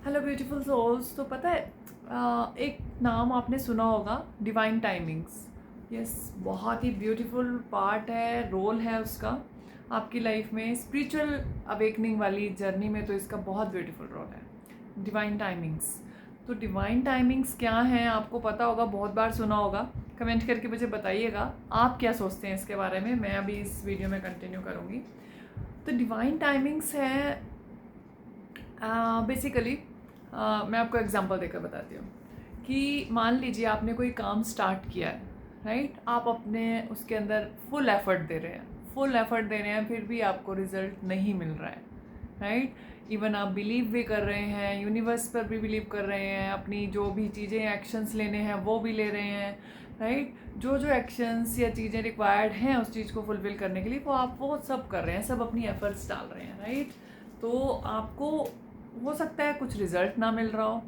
Hello beautiful souls. तो पता है एक नाम आपने सुना होगा, डिवाइन टाइमिंग्स। यस, बहुत ही ब्यूटीफुल पार्ट है, रोल है उसका आपकी लाइफ में, स्पिरिचुअल अवेकनिंग वाली जर्नी में। तो इसका बहुत ब्यूटीफुल रोल है डिवाइन टाइमिंग्स। तो डिवाइन टाइमिंग्स क्या हैं आपको पता होगा, बहुत बार सुना होगा। कमेंट करके मुझे बताइएगा आप क्या सोचते हैं इसके बारे में। मैं अभी इस वीडियो में कंटिन्यू करूँगी। तो डिवाइन टाइमिंग्स है बेसिकली, मैं आपको एग्जांपल देकर बताती हूँ कि मान लीजिए आपने कोई काम स्टार्ट किया है, राइट। आप अपने उसके अंदर फुल एफर्ट दे रहे हैं, फिर भी आपको रिजल्ट नहीं मिल रहा है, राइट। इवन आप बिलीव भी कर रहे हैं, यूनिवर्स पर भी बिलीव कर रहे हैं, अपनी जो भी चीज़ें एक्शंस लेने हैं वो भी ले रहे हैं, राइट। जो जो एक्शंस या चीज़ें रिक्वायर्ड हैं उस चीज़ को फुलफिल करने के लिए वो सब कर रहे हैं, सब अपनी एफर्ट्स डाल रहे हैं, राइट। तो आपको हो सकता है कुछ रिज़ल्ट ना मिल रहा हो,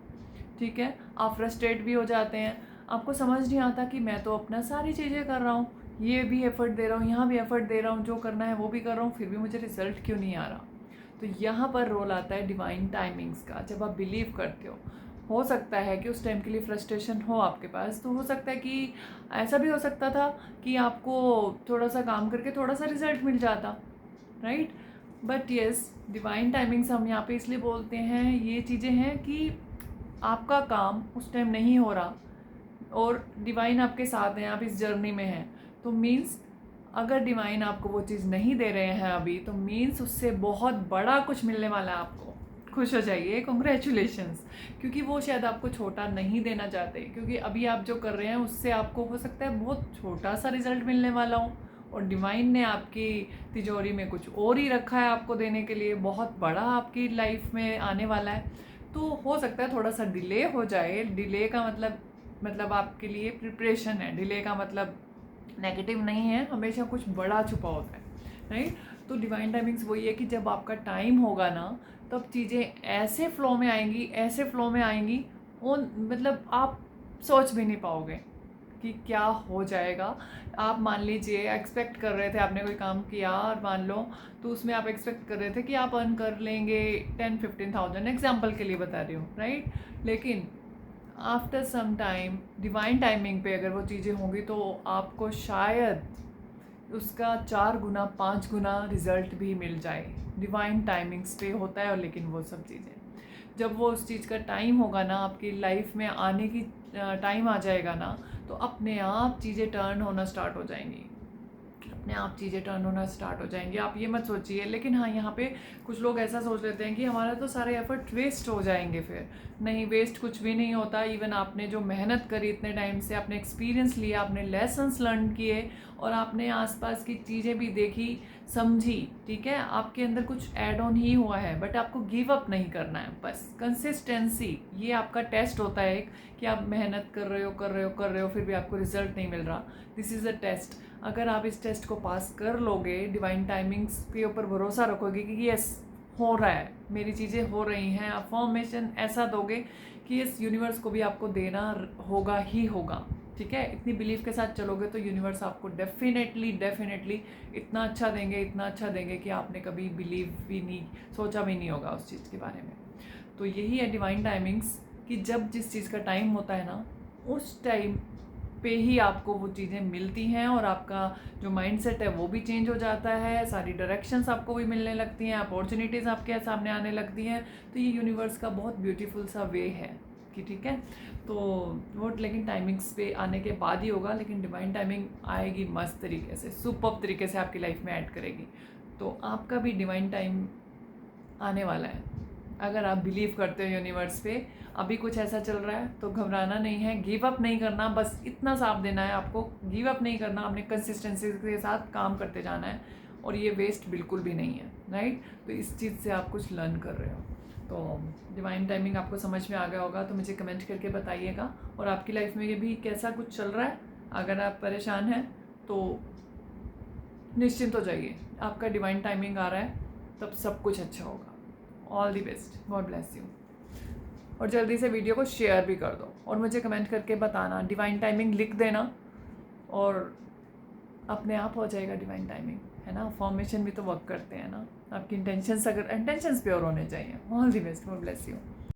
ठीक है। आप फ्रस्ट्रेट भी हो जाते हैं, आपको समझ नहीं आता कि मैं तो अपना सारी चीज़ें कर रहा हूँ, ये भी एफ़र्ट दे रहा हूँ, यहाँ भी एफ़र्ट दे रहा हूँ, जो करना है वो भी कर रहा हूँ, फिर भी मुझे रिज़ल्ट क्यों नहीं आ रहा। तो यहाँ पर रोल आता है डिवाइन टाइमिंग्स का। जब आप बिलीव करते हो सकता है कि उस टाइम के लिए फ्रस्ट्रेशन हो आपके पास, तो हो सकता है कि ऐसा भी हो सकता था कि आपको थोड़ा सा काम करके थोड़ा सा रिज़ल्ट मिल जाता, right. But yes, divine timings हम यहाँ पे इसलिए बोलते हैं, ये चीज़ें हैं कि आपका काम उस टाइम नहीं हो रहा और डिवाइन आपके साथ हैं, आप इस जर्नी में हैं। तो मीन्स अगर डिवाइन आपको वो चीज़ नहीं दे रहे हैं अभी, तो मीन्स उससे बहुत बड़ा कुछ मिलने वाला है आपको। खुश हो जाइए, कॉन्ग्रेचुलेशंस। क्योंकि वो शायद आपको छोटा नहीं देना चाहते, क्योंकि अभी आप जो कर रहे हैं उससे आपको हो सकता है बहुत छोटा सा रिजल्ट मिलने वाला हो, और डिवाइन ने आपकी तिजोरी में कुछ और ही रखा है आपको देने के लिए, बहुत बड़ा आपकी लाइफ में आने वाला है। तो हो सकता है थोड़ा सा डिले हो जाए। डिले का मतलब आपके लिए प्रिपरेशन है। डिले का मतलब नेगेटिव नहीं है, हमेशा कुछ बड़ा छुपा होता है, राइट। तो डिवाइन टाइमिंग्स वही है कि जब आपका टाइम होगा ना, तब चीज़ें ऐसे फ्लो में आएंगी, ऐसे फ्लो में आएंगी, उन मतलब आप सोच भी नहीं पाओगे कि क्या हो जाएगा। आप मान लीजिए एक्सपेक्ट कर रहे थे, आपने कोई काम किया और मान लो, तो उसमें आप एक्सपेक्ट कर रहे थे कि आप अर्न कर लेंगे 10-15,000, एग्जाम्पल के लिए बता रही हूँ, राइट। लेकिन after some time divine timing पे अगर वो चीज़ें होंगी तो आपको शायद उसका 4 गुना 5 गुना रिजल्ट भी मिल जाए। डिवाइन टाइमिंग्स पे होता है। और लेकिन वो सब चीज़ें जब वो उस चीज़ का टाइम होगा ना, आपकी लाइफ में आने की टाइम आ जाएगा ना, तो अपने आप चीज़ें टर्न होना स्टार्ट हो जाएंगी, अपने आप चीज़ें टर्न होना स्टार्ट हो जाएंगी। आप ये मत सोचिए। लेकिन हाँ, यहाँ पे कुछ लोग ऐसा सोच लेते हैं कि हमारा तो सारे एफर्ट वेस्ट हो जाएंगे। फिर नहीं, वेस्ट कुछ भी नहीं होता। इवन आपने जो मेहनत करी इतने टाइम से, आपने एक्सपीरियंस लिया, आपने लेसन्स लर्न किए, और आपने आसपास की चीज़ें भी देखी, समझी, ठीक है। आपके अंदर कुछ ऐड ऑन ही हुआ है, बट आपको गिव अप नहीं करना है। बस कंसिस्टेंसी, ये आपका टेस्ट होता है एक, कि आप मेहनत कर रहे हो, फिर भी आपको रिजल्ट नहीं मिल रहा। This is a test. अगर आप इस टेस्ट को पास कर लोगे, डिवाइन टाइमिंग्स के ऊपर भरोसा रखोगे कि यस हो रहा है, मेरी चीज़ें हो रही हैं, अफर्मेशन ऐसा दोगे कि इस यूनिवर्स को भी आपको देना होगा ही होगा, ठीक है। इतनी बिलीव के साथ चलोगे तो यूनिवर्स आपको डेफिनेटली इतना अच्छा देंगे कि आपने कभी बिलीव भी नहीं, सोचा भी नहीं होगा उस चीज़ के बारे में। तो यही है डिवाइन टाइमिंग्स, कि जब जिस चीज़ का टाइम होता है ना, उस टाइम पे ही आपको वो चीज़ें मिलती हैं, और आपका जो माइंडसेट है वो भी चेंज हो जाता है, सारी डायरेक्शंस आपको भी मिलने लगती हैं, अपॉर्चुनिटीज़ आपके सामने आने लगती हैं। तो ये यूनिवर्स का बहुत ब्यूटीफुल सा वे है कि ठीक है। तो वो लेकिन टाइमिंग्स पे आने के बाद ही होगा। लेकिन डिवाइन टाइमिंग आएगी मस्त तरीके से, सुपर्ब तरीके से आपकी लाइफ में ऐड करेगी। तो आपका भी डिवाइन टाइम आने वाला है। अगर आप बिलीव करते हो यूनिवर्स पे, अभी कुछ ऐसा चल रहा है तो घबराना नहीं है, गिव अप नहीं करना। बस इतना साफ देना है आपको, गिव अप नहीं करना, आपने कंसिस्टेंसी के साथ काम करते जाना है, और ये वेस्ट बिल्कुल भी नहीं है, राइट। तो इस चीज़ से आप कुछ लर्न कर रहे हो। तो डिवाइन टाइमिंग आपको समझ में आ गया होगा, तो मुझे कमेंट करके बताइएगा। और आपकी लाइफ में ये भी कैसा कुछ चल रहा है, अगर आप परेशान हैं तो निश्चिंत हो जाइए, आपका डिवाइन टाइमिंग आ रहा है, तब सब कुछ अच्छा होगा। All the best, God bless you. और जल्दी से वीडियो को शेयर भी कर दो, और मुझे कमेंट करके बताना, डिवाइन टाइमिंग लिख देना, और अपने आप हो जाएगा डिवाइन टाइमिंग, है ना। फॉर्मेशन भी तो वर्क करते हैं ना। आपकी इंटेंशंस, अगर इंटेंशंस प्योर होने चाहिए। All the best, God bless you.